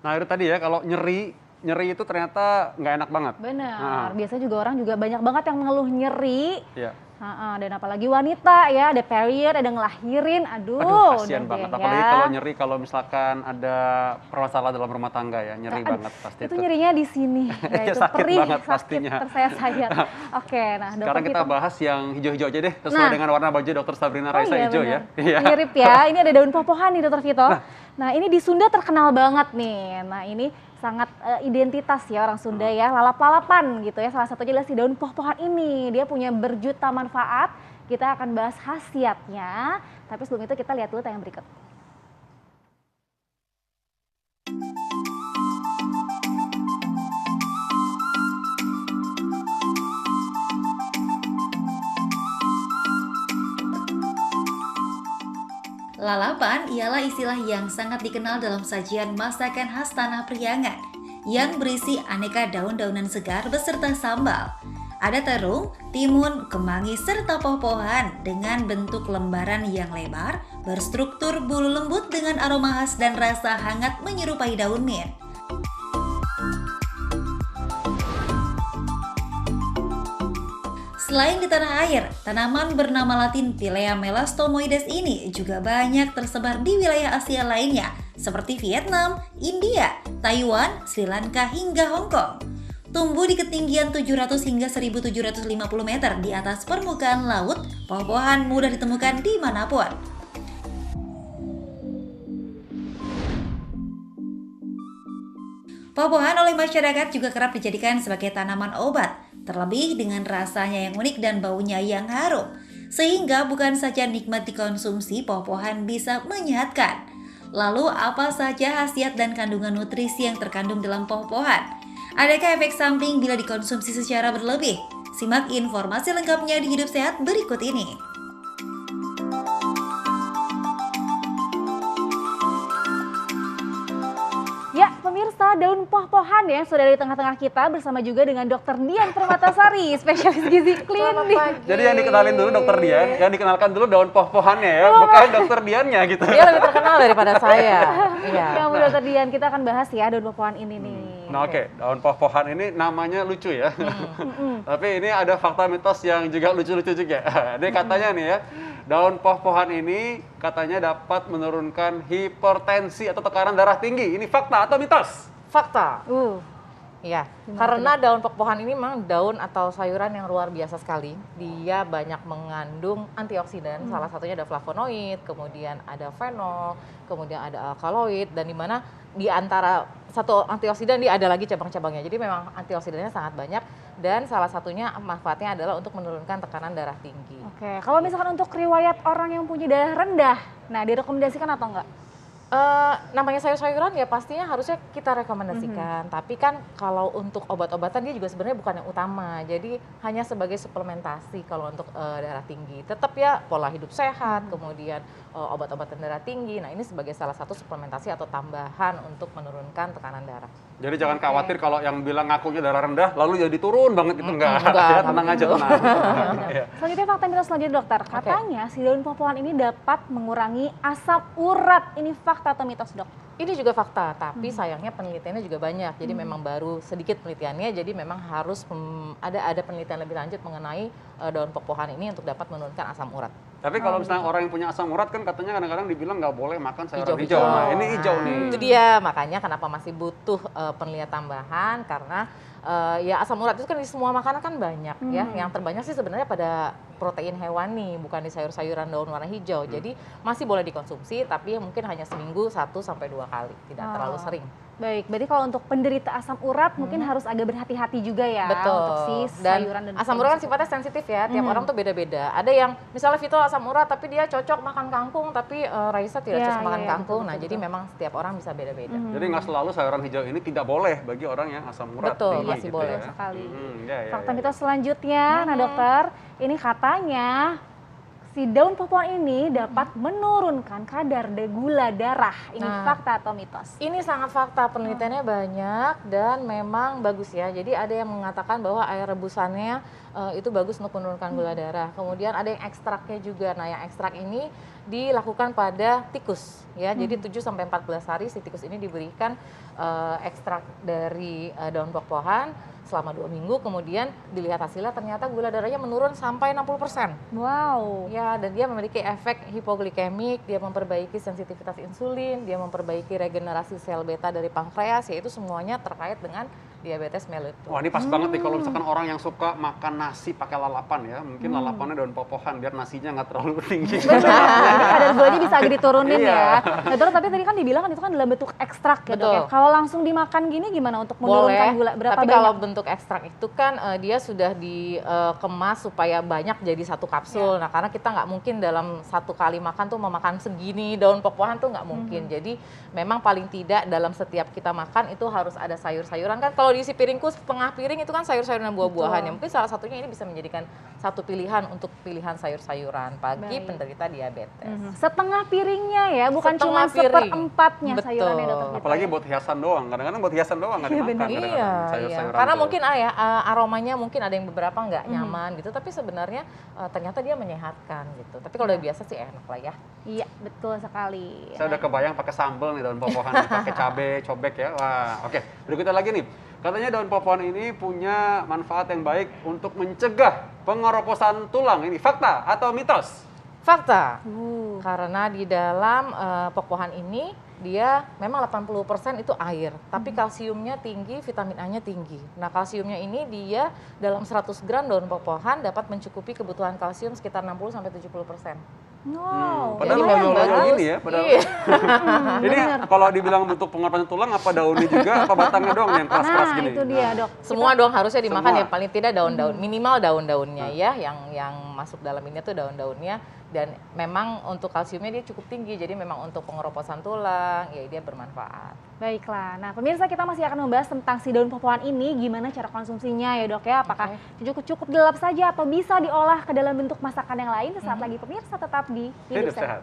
Nah itu tadi ya, kalau nyeri itu ternyata nggak enak banget. Benar, biasanya juga orang juga banyak banget yang mengeluh nyeri. Iya. Dan apalagi wanita ya, ada period, ada ngelahirin, Aduh, kasihan udah banget. deh Apalagi ya. kalau nyeri, kalau misalkan ada permasalahan dalam rumah tangga ya, nyeri banget pasti Itu nyerinya di sini, ya, itu sakit perih, banget sakit, pastinya. tersayat-sayat. Oke, nah dokter Sekarang kita bahas yang hijau-hijau aja deh, sesuai dengan warna baju Dokter Sabrina Raisa iya, hijau bener. ya. Iya. Mirip ya, ini ada daun poh-pohan nih Dokter Vito. Nah ini di Sunda terkenal banget nih. Nah ini sangat identitas ya orang Sunda ya, lalap-lalapan gitu ya. Salah satunya adalah si daun poh-pohan ini. Dia punya berjuta manfaat. Kita akan bahas khasiatnya. Tapi sebelum itu kita lihat dulu tayang berikut. Lalapan ialah istilah yang sangat dikenal dalam sajian masakan khas Tanah Priangan yang berisi aneka daun-daunan segar beserta sambal. Ada terung, timun, kemangi, serta poh-pohan dengan bentuk lembaran yang lebar, berstruktur bulu lembut dengan aroma khas dan rasa hangat menyerupai daun mint. Selain di tanah air, tanaman bernama latin Pilea melastomoides ini juga banyak tersebar di wilayah Asia lainnya seperti Vietnam, India, Taiwan, Sri Lanka hingga Hong Kong. Tumbuh di ketinggian 700 hingga 1750 meter di atas permukaan laut, pohon-pohan mudah ditemukan dimanapun. Pohon-pohan oleh masyarakat juga kerap dijadikan sebagai tanaman obat, terlebih dengan rasanya yang unik dan baunya yang harum, sehingga bukan saja nikmat dikonsumsi, pohon-pohan bisa menyehatkan. Lalu apa saja khasiat dan kandungan nutrisi yang terkandung dalam pohon-pohan? Adakah efek samping bila dikonsumsi secara berlebih? Simak informasi lengkapnya di Hidup Sehat berikut ini. Ya, pemirsa, daun poh-pohan ya sudah di tengah-tengah kita bersama juga dengan Dokter Dian Permatasari, spesialis gizi klinik. Jadi yang dikenalin dulu Dokter Dian, yang dikenalkan dulu daun poh-pohannya ya, bukan Dokter Diannya gitu. Dia lebih terkenal daripada saya. Iya. Ya, Dokter Dian, kita akan bahas ya daun poh-pohan ini nih. Nah oke, daun poh-pohan ini namanya lucu ya. Tapi ini ada fakta mitos yang juga lucu-lucu juga. Ini katanya nih ya, daun poh-pohan ini katanya dapat menurunkan hipertensi atau tekanan darah tinggi. Ini fakta atau mitos? Fakta. Uh, Iya, karena daun poh-pohan ini memang daun atau sayuran yang luar biasa sekali. Dia banyak mengandung antioksidan, salah satunya ada flavonoid, kemudian ada fenol, kemudian ada alkaloid, dan di mana di antara satu antioksidan dia ada lagi cabang-cabangnya. Jadi memang antioksidannya sangat banyak dan salah satunya manfaatnya adalah untuk menurunkan tekanan darah tinggi. Oke, kalau misalkan untuk riwayat orang yang punya darah rendah, nah direkomendasikan atau enggak? Namanya sayur-sayuran ya pastinya harusnya kita rekomendasikan. Tapi kan kalau untuk obat-obatan dia juga sebenarnya bukan yang utama. Jadi hanya sebagai suplementasi kalau untuk darah tinggi. Tetap ya pola hidup sehat, kemudian obat-obatan darah tinggi. Nah ini sebagai salah satu suplementasi atau tambahan untuk menurunkan tekanan darah. Jadi jangan khawatir kalau yang bilang ngakunya darah rendah, lalu jadi turun banget itu enggak. Enggak, Ya, tenang aja, tenang. Iya. Selanjutnya fakta mitos selanjutnya dokter, katanya si daun poh-pohan ini dapat mengurangi asam urat. Ini fakta atau mitos dok? Ini juga fakta, tapi sayangnya penelitiannya juga banyak. Jadi memang baru sedikit penelitiannya, jadi memang harus ada penelitian lebih lanjut mengenai daun poh-pohan ini untuk dapat menurunkan asam urat. Tapi kalau misalnya orang yang punya asam urat kan katanya kadang-kadang dibilang nggak boleh makan sayuran Hijau-hijau. hijau. Nah ini hijau nih. Itu dia, makanya kenapa masih butuh penelitian tambahan, karena ya asam urat itu kan di semua makanan kan banyak ya. Yang terbanyak sih sebenarnya pada protein hewani, bukan di sayur-sayuran daun warna hijau. Jadi masih boleh dikonsumsi, tapi mungkin hanya seminggu 1 sampai 2 kali, tidak terlalu sering. Baik, berarti kalau untuk penderita asam urat mungkin harus agak berhati-hati juga ya. Betul. Untuk si Dan sayuran dan asam urat kan sifatnya sensitif ya. Tiap orang tuh beda-beda. Ada yang misalnya Vito asam urat tapi dia cocok makan kangkung, tapi Raisa tidak cocok makan kangkung. Betul, jadi memang setiap orang bisa beda-beda. Jadi nggak selalu sayuran hijau ini tidak boleh bagi orang yang asam urat. Betul, tinggi masih gitu boleh sekali. Ya, Fakta mitos selanjutnya, nah dokter, ini katanya si daun pohon ini dapat menurunkan kadar gula darah. Ini fakta atau mitos? Ini sangat fakta, penelitiannya banyak dan memang bagus ya. Jadi ada yang mengatakan bahwa air rebusannya itu bagus untuk menurunkan gula darah. Kemudian ada yang ekstraknya juga. Nah, yang ekstrak ini dilakukan pada tikus ya. Jadi 7 sampai 14 hari si tikus ini diberikan ekstrak dari daun pohon selama 2 minggu, kemudian dilihat hasilnya ternyata gula darahnya menurun sampai 60%. Wow. Ya, dan dia memiliki efek hipoglikemik, dia memperbaiki sensitivitas insulin, dia memperbaiki regenerasi sel beta dari pankreas, yaitu semuanya terkait dengan diabetes mellitus. Wah, ini pas banget nih kalau misalkan orang yang suka makan nasi pakai lalapan ya. Mungkin lalapannya daun popohan biar nasinya nggak terlalu tinggi. Kadar gulanya bisa agak diturunin Iya. ya. Nah, terus tapi tadi kan dibilang kan itu kan dalam bentuk ekstrak ya, Dok ya. Betul. Kalau langsung dimakan gini gimana untuk menurunkan Boleh, gula? Berapa tapi banyak? kalau bentuk ekstrak itu kan dia sudah dikemas supaya banyak jadi satu kapsul. Nah, karena kita nggak mungkin dalam satu kali makan tuh memakan segini daun pohon tuh nggak mungkin. Jadi memang paling tidak dalam setiap kita makan itu harus ada sayur-sayuran kan. Kalau diisi piringku setengah piring itu kan sayur-sayuran dan buah-buahan. Ya, mungkin salah satunya ini bisa menjadikan satu pilihan untuk pilihan sayur-sayuran bagi Baik. penderita diabetes. Setengah piringnya ya, bukan Setengah cuma piring. seperempatnya Betul. sayurannya, Dokter Vita. Apalagi buat hiasan doang. Kadang-kadang buat hiasan doang nggak Iya, dimakan. bener. kadang-kadang Iya, sayur-sayuran karena tuh. mungkin aromanya mungkin ada yang beberapa nggak nyaman gitu, tapi sebenarnya ternyata dia menyehatkan gitu. Tapi kalau udah biasa sih enak lah ya. Iya, betul sekali. Saya udah kebayang pakai sambal nih daun popohan, pakai cabe, cobek ya. Wah, oke. Berikutnya lagi nih. Katanya daun popohan ini punya manfaat yang baik untuk mencegah pengeroposan tulang. Ini fakta atau mitos? Fakta. Karena di dalam pohon ini dia memang 80% itu air, tapi kalsiumnya tinggi, vitamin A-nya tinggi. Nah, kalsiumnya ini dia dalam 100 gram daun pohon dapat mencukupi kebutuhan kalsium sekitar 60 sampai 70%. Wow. Padahal Jadi memang memang banyak bagus. ini ya. Padahal. Iya. Ini kalau dibilang bentuk pengeroposan tulang, apa daunnya juga, apa batangnya doang yang keras-keras Nah, gini? itu dia, Dok. Semua dong harusnya dimakan Semua. ya, paling tidak daun-daun, minimal daun-daunnya ya, yang masuk dalam ini tuh daun-daunnya. Dan memang untuk kalsiumnya dia cukup tinggi, jadi memang untuk pengeroposan tulang ya dia bermanfaat. Baiklah, nah pemirsa kita masih akan membahas tentang si daun popohan ini, gimana cara konsumsinya ya, Dok ya. Apakah cukup dilap saja atau bisa diolah ke dalam bentuk masakan yang lain? Sesaat lagi pemirsa tetap di Hidup Hidup Sehat. sehat.